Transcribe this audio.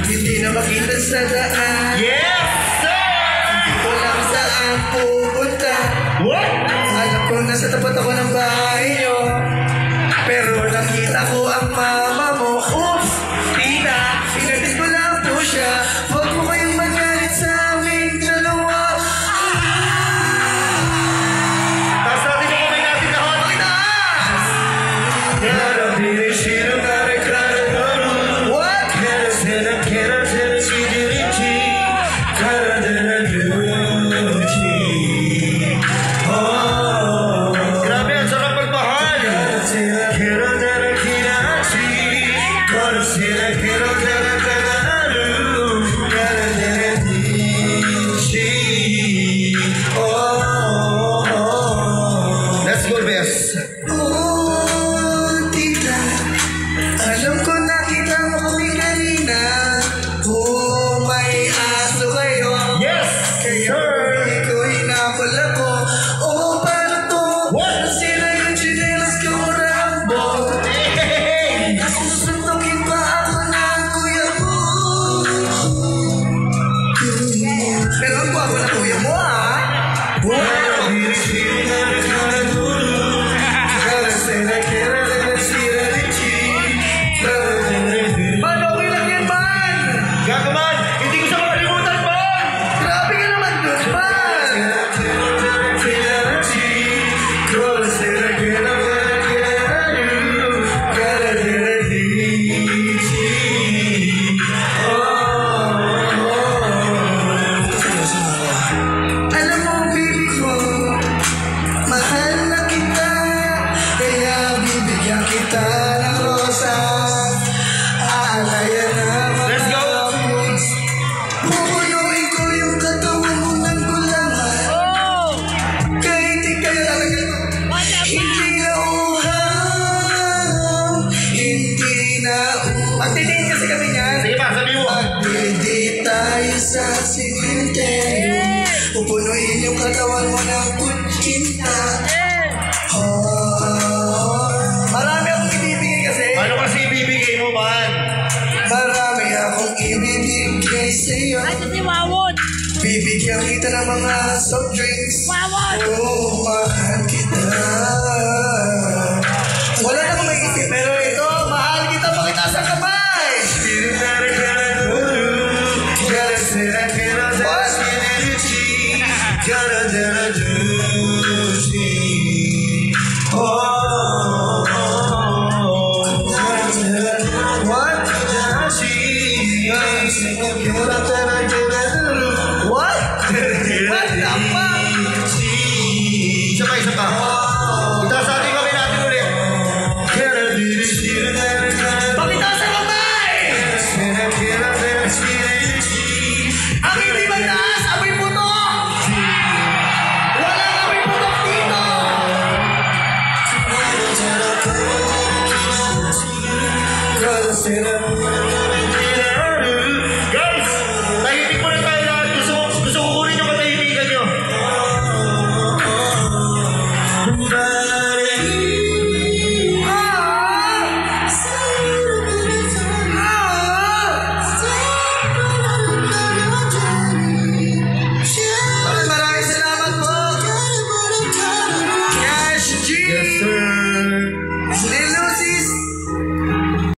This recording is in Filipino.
Hindi na makita sa daan. Yes, sir! Hindi ko lang saan pupunta. What? Alam ko nasa tapat ako ng bahay nyo, pero nakita ko ang mama mo. Oops! Tita, pinatid ko lang po siya. Huwag mo kayong magalit sa aming dalawa. Taas natin yung kamay natin lahat. Pagtaas! What? Grabe, ang sarap magmahal. Let's go, best. Oh, tita, alam ko nakita mo kami kanina. Oh, may aso kayo. Yes, sir. Ikaw hinapal ako. Oh, paano to? What? Nasira yung chinelas ko, Rambo. Hey! Susuntukin pa ako ng kuya mo. Pero ang guwapo na kuya mo, ha? Man, okay lang yan, man! Gago man, hindi ko siya makalimutan, man! Grabe ka naman dun, man! Alam mo, baby ko, mahal na kita, kaya bibigyan kita ng rosas. Aalayan na mga Let's go! rose. Pupunuin ko yung katawan mo ng gulaman. Kahit di kayo talaga, hindi na uhang, hindi na uhang. Magtitiin kasi kami niyan. Sige pa, sabi mo. Magdidi tayo sa simenteryo. Pupunuin yung katawan mo ng kutsinta. Marami akong ibibigay kasi. Ano kasi ibibigay mo, man? Marami akong ibibigay sa'yo. Ay, si Wawon! Bibigyan kita ng mga soft drinks. Wawon! Oh, mahal kita. Wala na akong may isip, pero ito, mahal kita, pakita sa kamay. What? What? What the fuck? Isa pa. Itaas natin yung kamay natin ulit. Pakita sa kamay! Ang hindi mataas, amoy putok! Walang amoy putok dito! Guys, tahimik muna tayo lahat. Gusto ko kunin yung katahimikan nyo.